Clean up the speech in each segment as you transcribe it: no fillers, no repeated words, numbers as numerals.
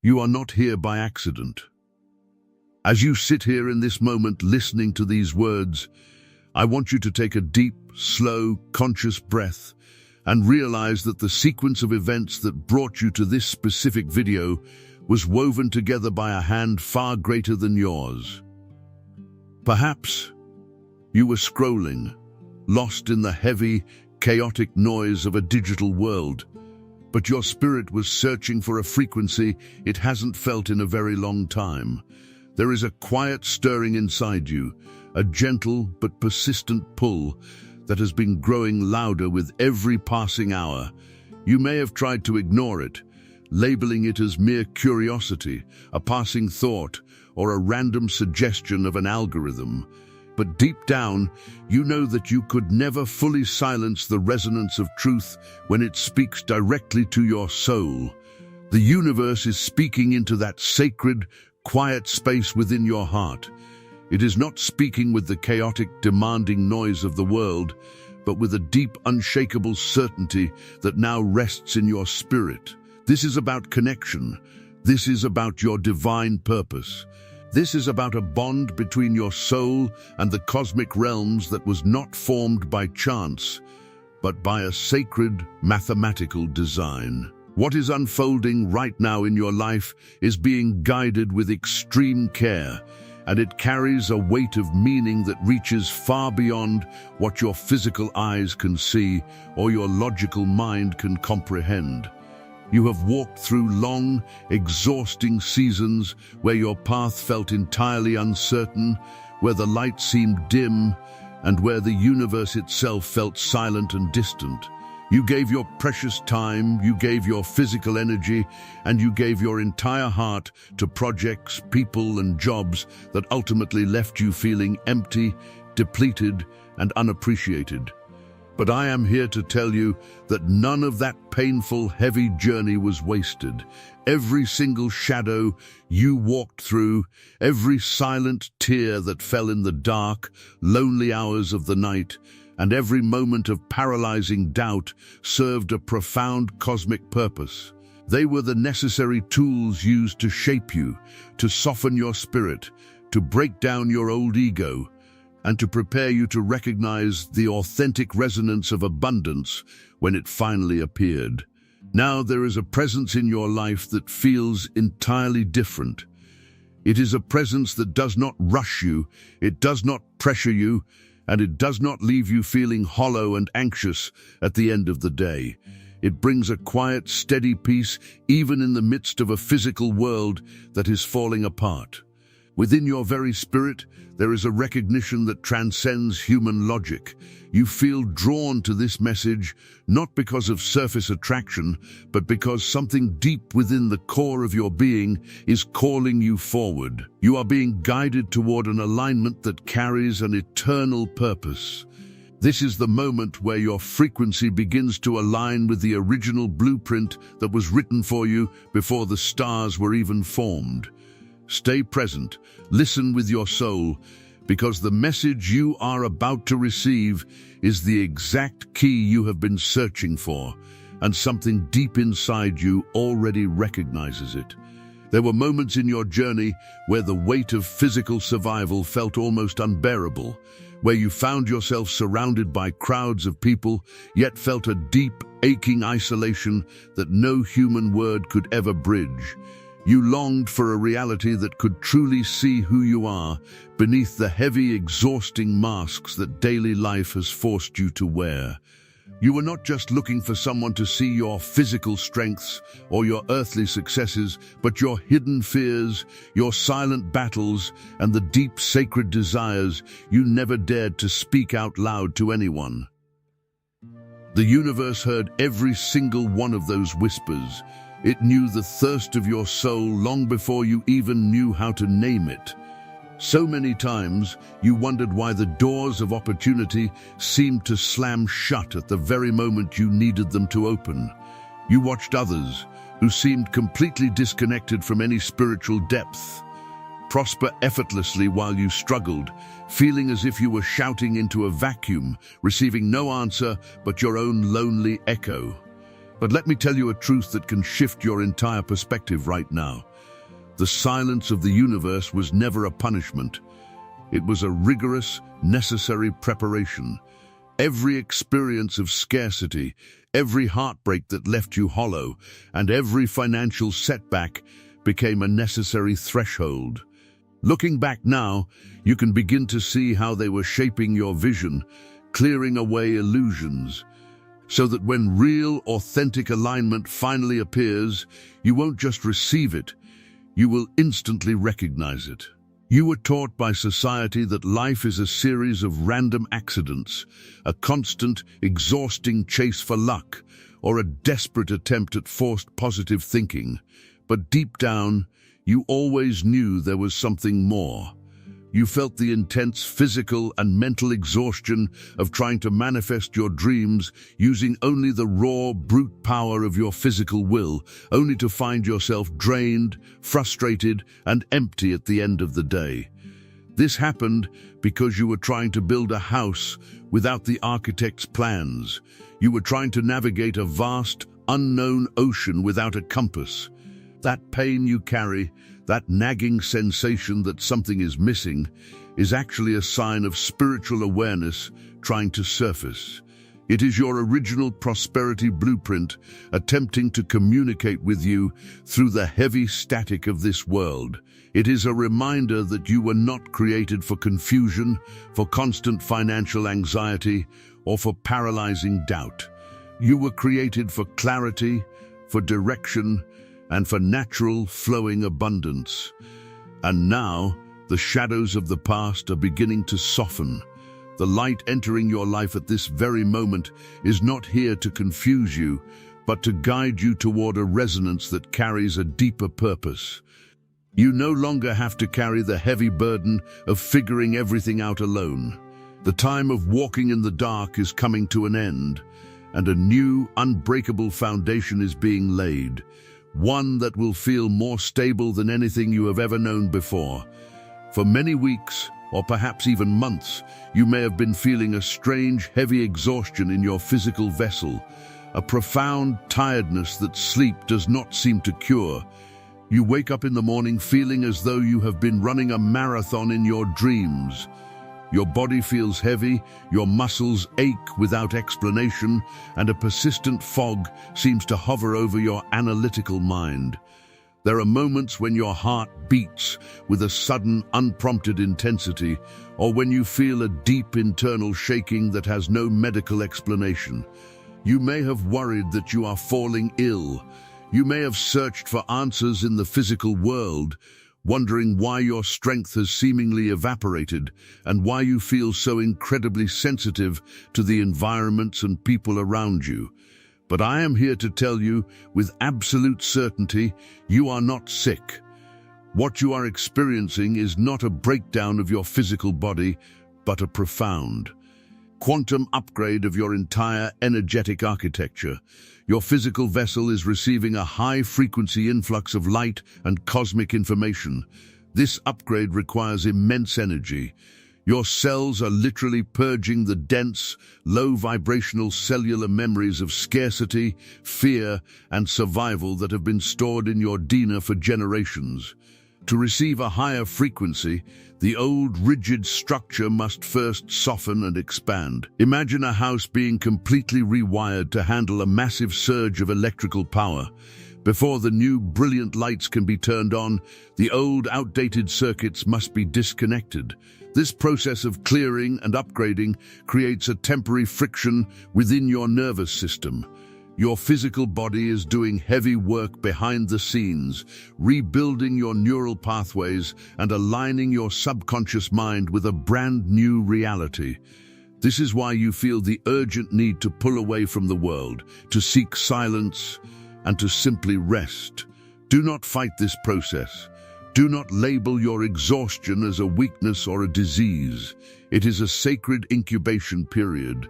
You are not here by accident. As you sit here in this moment listening to these words, I want you to take a deep, slow, conscious breath and realize that the sequence of events that brought you to this specific video was woven together by a hand far greater than yours. Perhaps you were scrolling, lost in the heavy, chaotic noise of a digital world, but your spirit was searching for a frequency it hasn't felt in a very long time. There is a quiet stirring inside you, a gentle but persistent pull that has been growing louder with every passing hour. You may have tried to ignore it, labeling it as mere curiosity, a passing thought, or a random suggestion of an algorithm. But deep down, you know that you could never fully silence the resonance of truth when it speaks directly to your soul. The universe is speaking into that sacred, quiet space within your heart. It is not speaking with the chaotic, demanding noise of the world, but with a deep, unshakable certainty that now rests in your spirit. This is about connection. This is about your divine purpose. This is about a bond between your soul and the cosmic realms that was not formed by chance, but by a sacred, mathematical design. What is unfolding right now in your life is being guided with extreme care, and it carries a weight of meaning that reaches far beyond what your physical eyes can see or your logical mind can comprehend. You have walked through long, exhausting seasons where your path felt entirely uncertain, where the light seemed dim, and where the universe itself felt silent and distant. You gave your precious time, you gave your physical energy, and you gave your entire heart to projects, people, and jobs that ultimately left you feeling empty, depleted, and unappreciated. But I am here to tell you that none of that painful, heavy journey was wasted. Every single shadow you walked through, every silent tear that fell in the dark, lonely hours of the night, and every moment of paralyzing doubt served a profound cosmic purpose. They were the necessary tools used to shape you, to soften your spirit, to break down your old ego, and to prepare you to recognize the authentic resonance of abundance when it finally appeared. Now there is a presence in your life that feels entirely different. It is a presence that does not rush you, it does not pressure you, and it does not leave you feeling hollow and anxious at the end of the day. It brings a quiet, steady peace even in the midst of a physical world that is falling apart. Within your very spirit, there is a recognition that transcends human logic. You feel drawn to this message, not because of surface attraction, but because something deep within the core of your being is calling you forward. You are being guided toward an alignment that carries an eternal purpose. This is the moment where your frequency begins to align with the original blueprint that was written for you before the stars were even formed. Stay present, listen with your soul, because the message you are about to receive is the exact key you have been searching for, and something deep inside you already recognizes it. There were moments in your journey where the weight of physical survival felt almost unbearable, where you found yourself surrounded by crowds of people, yet felt a deep, aching isolation that no human word could ever bridge. You longed for a reality that could truly see who you are beneath the heavy, exhausting masks that daily life has forced you to wear. You were not just looking for someone to see your physical strengths or your earthly successes, but your hidden fears, your silent battles, and the deep, sacred desires you never dared to speak out loud to anyone. The universe heard every single one of those whispers. It knew the thirst of your soul long before you even knew how to name it. So many times, you wondered why the doors of opportunity seemed to slam shut at the very moment you needed them to open. You watched others, who seemed completely disconnected from any spiritual depth, prosper effortlessly while you struggled, feeling as if you were shouting into a vacuum, receiving no answer but your own lonely echo. But let me tell you a truth that can shift your entire perspective right now. The silence of the universe was never a punishment. It was a rigorous, necessary preparation. Every experience of scarcity, every heartbreak that left you hollow, and every financial setback became a necessary threshold. Looking back now, you can begin to see how they were shaping your vision, clearing away illusions, so that when real, authentic alignment finally appears, you won't just receive it, you will instantly recognize it. You were taught by society that life is a series of random accidents, a constant, exhausting chase for luck, or a desperate attempt at forced positive thinking. But deep down, you always knew there was something more. You felt the intense physical and mental exhaustion of trying to manifest your dreams using only the raw, brute power of your physical will, only to find yourself drained, frustrated, and empty at the end of the day. This happened because you were trying to build a house without the architect's plans. You were trying to navigate a vast, unknown ocean without a compass. That pain you carry, that nagging sensation that something is missing, is actually a sign of spiritual awareness trying to surface. It is your original prosperity blueprint attempting to communicate with you through the heavy static of this world. It is a reminder that you were not created for confusion, for constant financial anxiety, or for paralyzing doubt. You were created for clarity, for direction, and for natural, flowing abundance. And now, the shadows of the past are beginning to soften. The light entering your life at this very moment is not here to confuse you, but to guide you toward a resonance that carries a deeper purpose. You no longer have to carry the heavy burden of figuring everything out alone. The time of walking in the dark is coming to an end, and a new, unbreakable foundation is being laid. One that will feel more stable than anything you have ever known before. For many weeks, or perhaps even months, you may have been feeling a strange, heavy exhaustion in your physical vessel, a profound tiredness that sleep does not seem to cure. You wake up in the morning feeling as though you have been running a marathon in your dreams. Your body feels heavy, your muscles ache without explanation, and a persistent fog seems to hover over your analytical mind. There are moments when your heart beats with a sudden, unprompted intensity, or when you feel a deep internal shaking that has no medical explanation. You may have worried that you are falling ill. You may have searched for answers in the physical world, wondering why your strength has seemingly evaporated and why you feel so incredibly sensitive to the environments and people around you. But I am here to tell you with absolute certainty, you are not sick. What you are experiencing is not a breakdown of your physical body, but a profound quantum upgrade of your entire energetic architecture. Your physical vessel is receiving a high-frequency influx of light and cosmic information. This upgrade requires immense energy. Your cells are literally purging the dense, low-vibrational cellular memories of scarcity, fear, and survival that have been stored in your DNA for generations. To receive a higher frequency, the old rigid structure must first soften and expand. Imagine a house being completely rewired to handle a massive surge of electrical power. Before the new brilliant lights can be turned on, the old outdated circuits must be disconnected. This process of clearing and upgrading creates a temporary friction within your nervous system. Your physical body is doing heavy work behind the scenes, rebuilding your neural pathways and aligning your subconscious mind with a brand new reality. This is why you feel the urgent need to pull away from the world, to seek silence, and to simply rest. Do not fight this process. Do not label your exhaustion as a weakness or a disease. It is a sacred incubation period.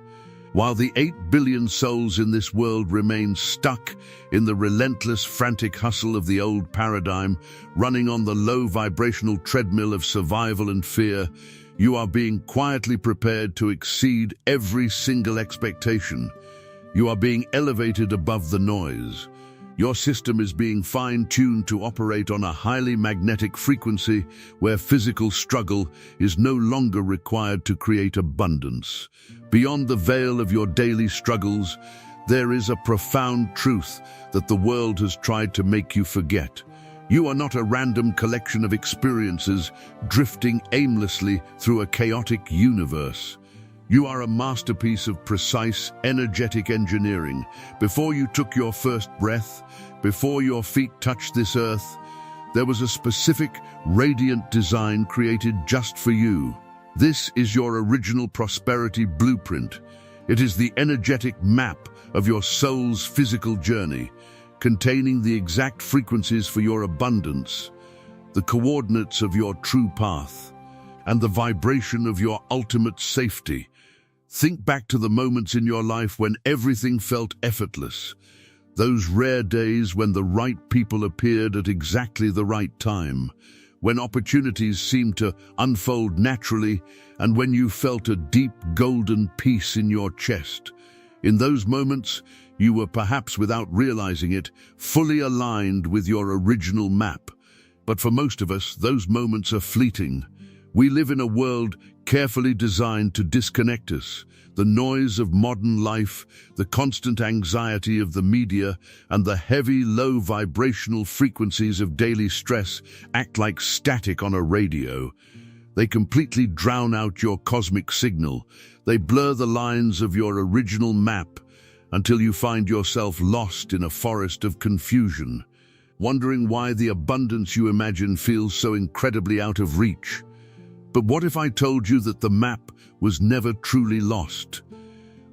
While the 8 billion souls in this world remain stuck in the relentless, frantic hustle of the old paradigm, running on the low vibrational treadmill of survival and fear, you are being quietly prepared to exceed every single expectation. You are being elevated above the noise. Your system is being fine-tuned to operate on a highly magnetic frequency where physical struggle is no longer required to create abundance. Beyond the veil of your daily struggles, there is a profound truth that the world has tried to make you forget. You are not a random collection of experiences drifting aimlessly through a chaotic universe. You are a masterpiece of precise, energetic engineering. Before you took your first breath, before your feet touched this earth, there was a specific, radiant design created just for you. This is your original prosperity blueprint. It is the energetic map of your soul's physical journey, containing the exact frequencies for your abundance, the coordinates of your true path, and the vibration of your ultimate safety. Think back to the moments in your life when everything felt effortless. Those rare days when the right people appeared at exactly the right time, when opportunities seemed to unfold naturally, and when you felt a deep golden peace in your chest. In those moments, you were perhaps without realizing it, fully aligned with your original map. But for most of us, those moments are fleeting. We live in a world carefully designed to disconnect us. The noise of modern life, the constant anxiety of the media, and the heavy, low vibrational frequencies of daily stress act like static on a radio. They completely drown out your cosmic signal. They blur the lines of your original map until you find yourself lost in a forest of confusion, wondering why the abundance you imagine feels so incredibly out of reach. But what if I told you that the map was never truly lost?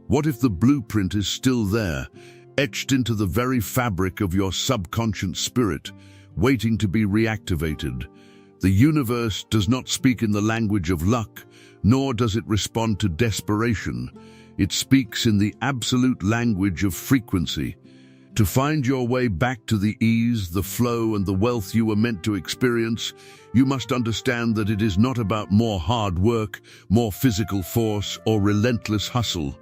What if the blueprint is still there, etched into the very fabric of your subconscious spirit, waiting to be reactivated? The universe does not speak in the language of luck, nor does it respond to desperation. It speaks in the absolute language of frequency. To find your way back to the ease, the flow, and the wealth you were meant to experience, you must understand that it is not about more hard work, more physical force, or relentless hustle.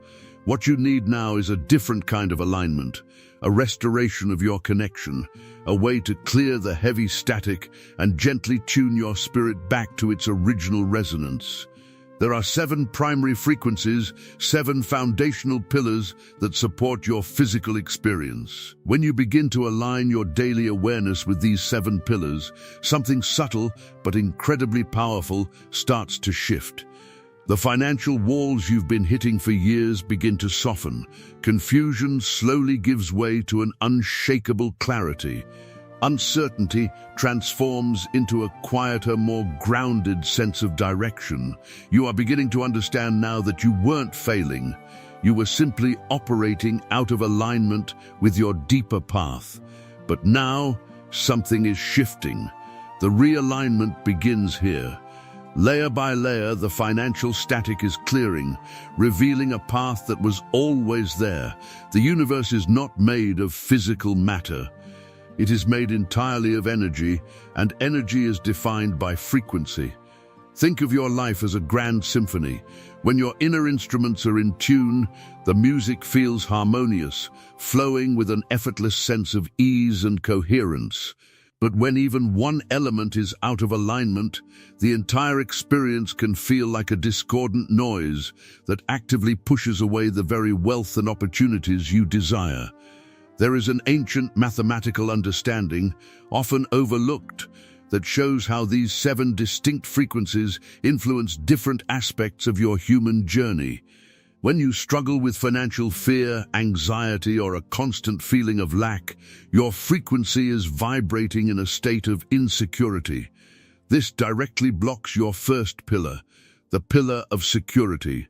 What you need now is a different kind of alignment, a restoration of your connection, a way to clear the heavy static and gently tune your spirit back to its original resonance. There are 7 primary frequencies, 7 foundational pillars that support your physical experience. When you begin to align your daily awareness with these 7 pillars, something subtle but incredibly powerful starts to shift. The financial walls you've been hitting for years begin to soften. Confusion slowly gives way to an unshakable clarity. Uncertainty transforms into a quieter, more grounded sense of direction. You are beginning to understand now that you weren't failing. You were simply operating out of alignment with your deeper path. But now, something is shifting. The realignment begins here. Layer by layer, the financial static is clearing, revealing a path that was always there. The universe is not made of physical matter. It is made entirely of energy, and energy is defined by frequency. Think of your life as a grand symphony. When your inner instruments are in tune, the music feels harmonious, flowing with an effortless sense of ease and coherence. But when even one element is out of alignment, the entire experience can feel like a discordant noise that actively pushes away the very wealth and opportunities you desire. There is an ancient mathematical understanding, often overlooked, that shows how these 7 distinct frequencies influence different aspects of your human journey. When you struggle with financial fear, anxiety, or a constant feeling of lack, your frequency is vibrating in a state of insecurity. This directly blocks your first pillar, the pillar of security.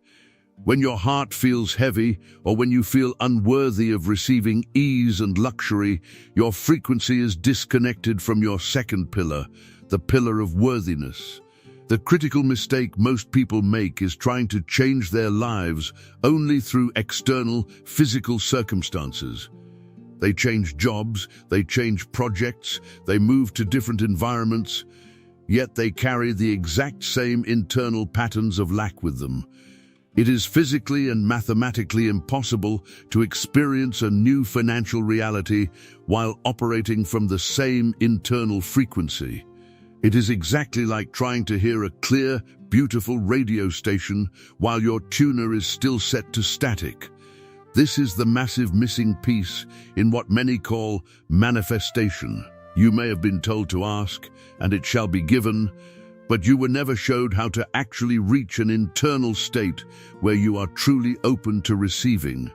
When your heart feels heavy, or when you feel unworthy of receiving ease and luxury, your frequency is disconnected from your second pillar, the pillar of worthiness. The critical mistake most people make is trying to change their lives only through external, physical circumstances. They change jobs, they change projects, they move to different environments, yet they carry the exact same internal patterns of lack with them. It is physically and mathematically impossible to experience a new financial reality while operating from the same internal frequency. It is exactly like trying to hear a clear, beautiful radio station while your tuner is still set to static. This is the massive missing piece in what many call manifestation. You may have been told to ask, and it shall be given, but you were never showed how to actually reach an internal state where you are truly open to receiving.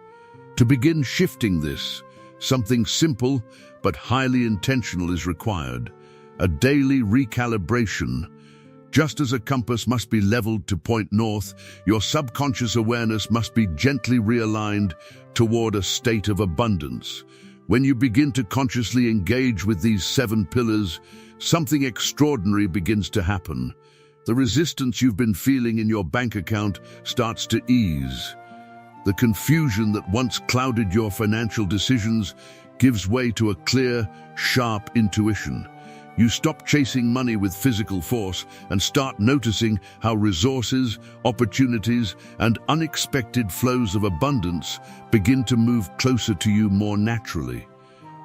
To begin shifting this, something simple but highly intentional is required: a daily recalibration. Just as a compass must be leveled to point north, your subconscious awareness must be gently realigned toward a state of abundance. When you begin to consciously engage with these 7 pillars, something extraordinary begins to happen. The resistance you've been feeling in your bank account starts to ease. The confusion that once clouded your financial decisions gives way to a clear, sharp intuition. You stop chasing money with physical force and start noticing how resources, opportunities, and unexpected flows of abundance begin to move closer to you more naturally.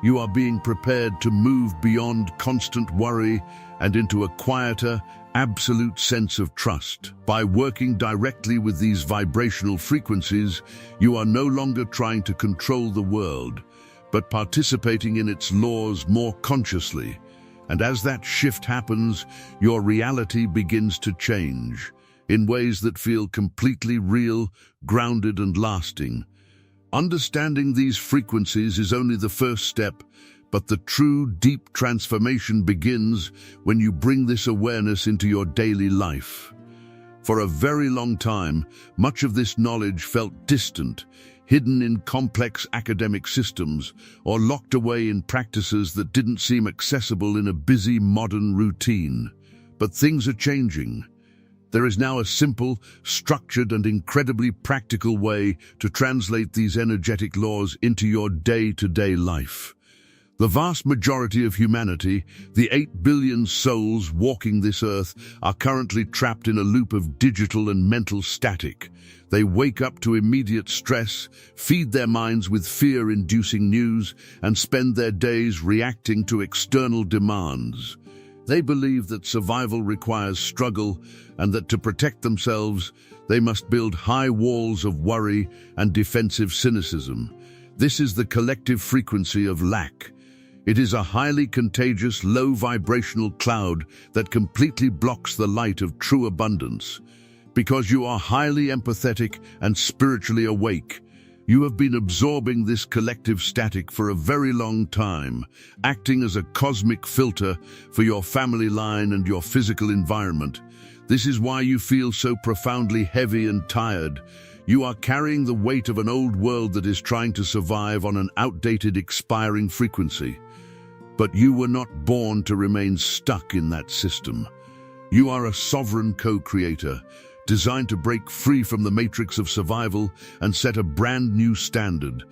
You are being prepared to move beyond constant worry and into a quieter, absolute sense of trust. By working directly with these vibrational frequencies, you are no longer trying to control the world, but participating in its laws more consciously. And as that shift happens, your reality begins to change in ways that feel completely real, grounded, and lasting. Understanding these frequencies is only the first step, but the true, deep transformation begins when you bring this awareness into your daily life. For a very long time, much of this knowledge felt distant, hidden in complex academic systems, or locked away in practices that didn't seem accessible in a busy modern routine. But things are changing. There is now a simple, structured, and incredibly practical way to translate these energetic laws into your day-to-day life. The vast majority of humanity, the 8 billion souls walking this earth, are currently trapped in a loop of digital and mental static. They wake up to immediate stress, feed their minds with fear-inducing news, and spend their days reacting to external demands. They believe that survival requires struggle, and that to protect themselves, they must build high walls of worry and defensive cynicism. This is the collective frequency of lack. It is a highly contagious, low-vibrational cloud that completely blocks the light of true abundance. Because you are highly empathetic and spiritually awake, you have been absorbing this collective static for a very long time, acting as a cosmic filter for your family line and your physical environment. This is why you feel so profoundly heavy and tired. You are carrying the weight of an old world that is trying to survive on an outdated, expiring frequency. But you were not born to remain stuck in that system. You are a sovereign co-creator, designed to break free from the matrix of survival and set a brand new standard.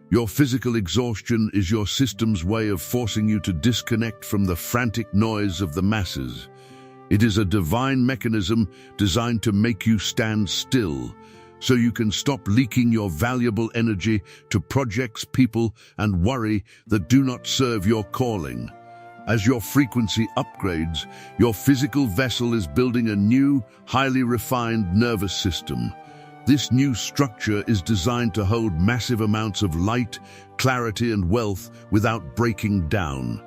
Your physical exhaustion is your system's way of forcing you to disconnect from the frantic noise of the masses. It is a divine mechanism designed to make you stand still, so you can stop leaking your valuable energy to projects, people, and worry that do not serve your calling. As your frequency upgrades, your physical vessel is building a new, highly refined nervous system. This new structure is designed to hold massive amounts of light, clarity, and wealth without breaking down.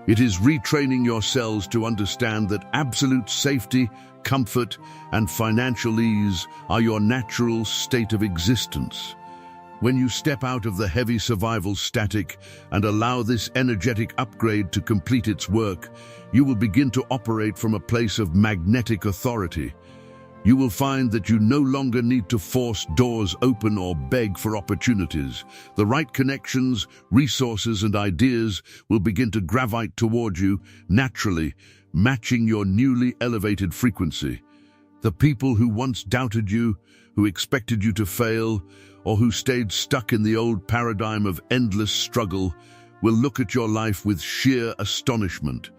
It is retraining your cells to understand that absolute safety, comfort, and financial ease are your natural state of existence. When you step out of the heavy survival static and allow this energetic upgrade to complete its work, you will begin to operate from a place of magnetic authority. You will find that you no longer need to force doors open or beg for opportunities. The right connections, resources, and ideas will begin to gravitate toward you naturally, matching your newly elevated frequency. The people who once doubted you, who expected you to fail, or who stayed stuck in the old paradigm of endless struggle, will look at your life with sheer astonishment.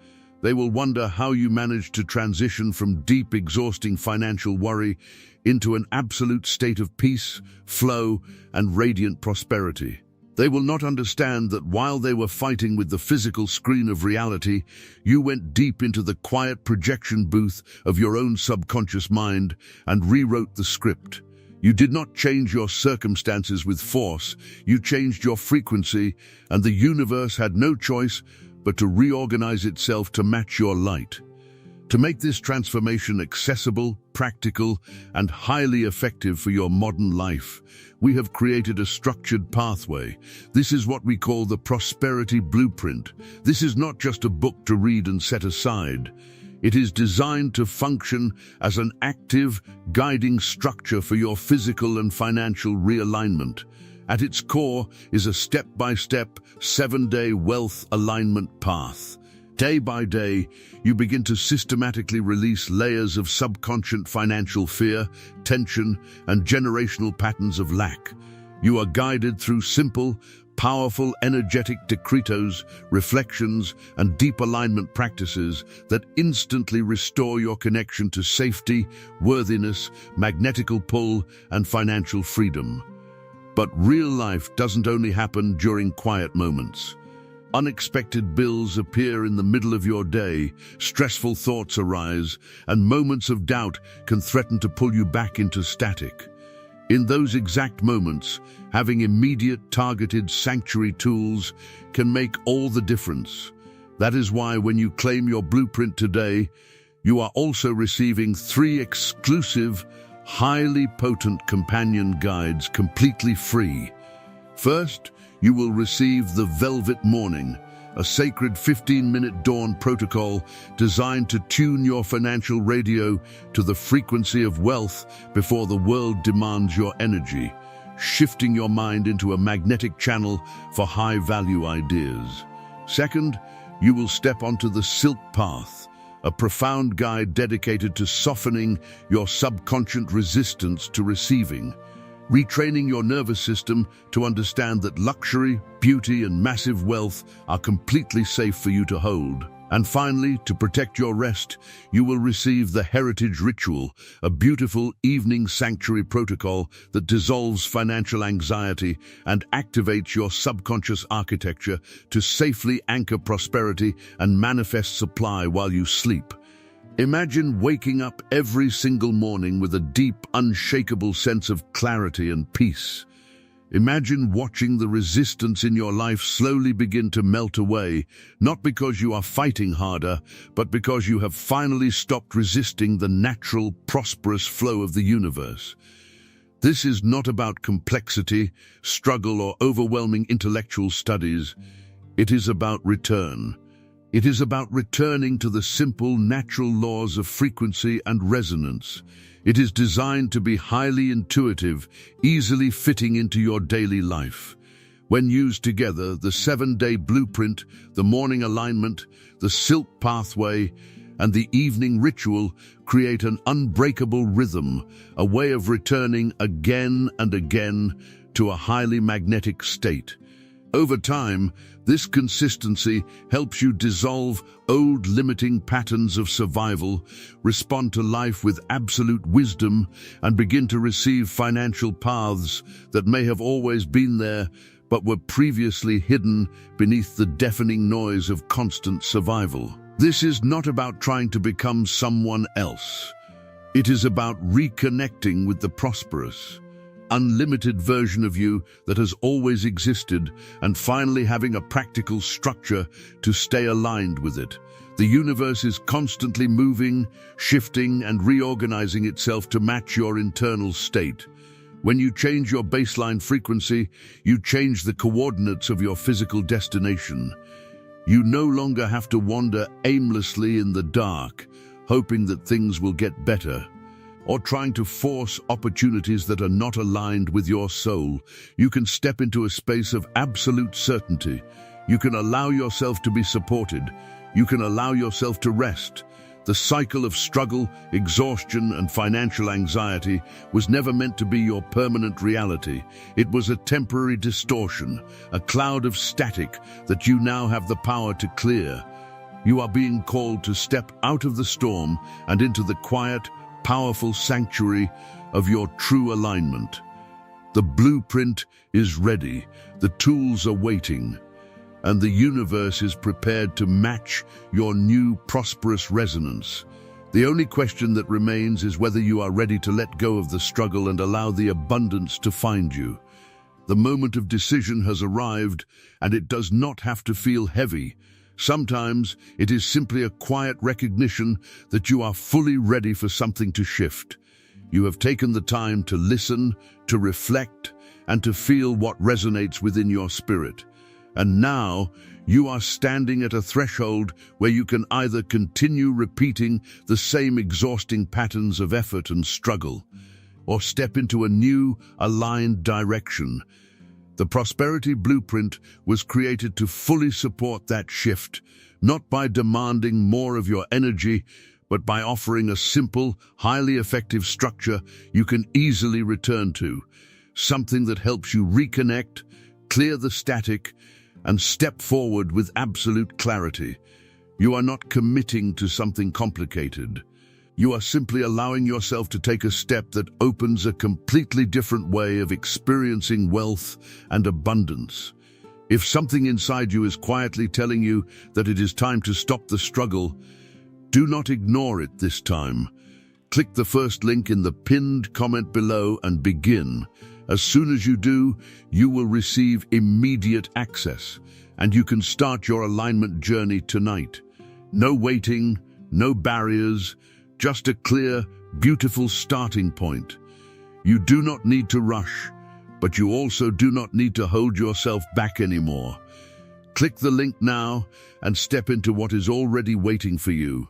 They will wonder how you managed to transition from deep, exhausting financial worry into an absolute state of peace, flow, and radiant prosperity. They will not understand that while they were fighting with the physical screen of reality, you went deep into the quiet projection booth of your own subconscious mind and rewrote the script. You did not change your circumstances with force, you changed your frequency, and the universe had no choice but to reorganize itself to match your light. To make this transformation accessible, practical, and highly effective for your modern life, we have created a structured pathway. This is what we call the Prosperity Blueprint. This is not just a book to read and set aside. It is designed to function as an active, guiding structure for your physical and financial realignment. At its core is a step-by-step, 7-day wealth alignment path. Day by day, you begin to systematically release layers of subconscious financial fear, tension, and generational patterns of lack. You are guided through simple, powerful, energetic decretos, reflections, and deep alignment practices that instantly restore your connection to safety, worthiness, magnetical pull, and financial freedom. But real life doesn't only happen during quiet moments. Unexpected bills appear in the middle of your day, stressful thoughts arise, and moments of doubt can threaten to pull you back into static. In those exact moments, having immediate, targeted sanctuary tools can make all the difference. That is why when you claim your blueprint today, you are also receiving 3 exclusive, highly potent companion guides completely free. First, you will receive the Velvet Morning, a sacred 15-minute dawn protocol designed to tune your financial radio to the frequency of wealth before the world demands your energy, shifting your mind into a magnetic channel for high-value ideas. Second, you will step onto the Silk Path, a profound guide dedicated to softening your subconscious resistance to receiving, retraining your nervous system to understand that luxury, beauty, and massive wealth are completely safe for you to hold. And finally, to protect your rest, you will receive the Heritage Ritual, a beautiful evening sanctuary protocol that dissolves financial anxiety and activates your subconscious architecture to safely anchor prosperity and manifest supply while you sleep. Imagine waking up every single morning with a deep, unshakable sense of clarity and peace. Imagine watching the resistance in your life slowly begin to melt away, not because you are fighting harder, but because you have finally stopped resisting the natural, prosperous flow of the universe. This is not about complexity, struggle, or overwhelming intellectual studies. It is about return. It is about returning to the simple, natural laws of frequency and resonance. It is designed to be highly intuitive, easily fitting into your daily life. When used together, the 7-day blueprint, the morning alignment, the silk pathway, and the evening ritual create an unbreakable rhythm, a way of returning again and again to a highly magnetic state. Over time, this consistency helps you dissolve old limiting patterns of survival, respond to life with absolute wisdom, and begin to receive financial paths that may have always been there but were previously hidden beneath the deafening noise of constant survival. This is not about trying to become someone else. It is about reconnecting with the prosperous, unlimited version of you that has always existed and finally having a practical structure to stay aligned with it. The universe is constantly moving, shifting, and reorganizing itself to match your internal state. When you change your baseline frequency, you change the coordinates of your physical destination. You no longer have to wander aimlessly in the dark, hoping that things will get better, or trying to force opportunities that are not aligned with your soul. You can step into a space of absolute certainty. You can allow yourself to be supported. You can allow yourself to rest. The cycle of struggle, exhaustion, and financial anxiety was never meant to be your permanent reality. It was a temporary distortion, a cloud of static that you now have the power to clear. You are being called to step out of the storm and into the quiet, powerful sanctuary of your true alignment. The blueprint is ready, the tools are waiting, and the universe is prepared to match your new prosperous resonance. The only question that remains is whether you are ready to let go of the struggle and allow the abundance to find you. The moment of decision has arrived, and it does not have to feel heavy. Sometimes it is simply a quiet recognition that you are fully ready for something to shift. You have taken the time to listen, to reflect, and to feel what resonates within your spirit. And now you are standing at a threshold where you can either continue repeating the same exhausting patterns of effort and struggle, or step into a new, aligned direction. The prosperity blueprint was created to fully support that shift, not by demanding more of your energy, but by offering a simple, highly effective structure you can easily return to, something that helps you reconnect, clear the static, and step forward with absolute clarity. You are not committing to something complicated. You are simply allowing yourself to take a step that opens a completely different way of experiencing wealth and abundance. If something inside you is quietly telling you that it is time to stop the struggle, do not ignore it this time. Click the first link in the pinned comment below and begin. As soon as you do, you will receive immediate access, and you can start your alignment journey tonight. No waiting, no barriers, just a clear, beautiful starting point. You do not need to rush, but you also do not need to hold yourself back anymore. Click the link now and step into what is already waiting for you.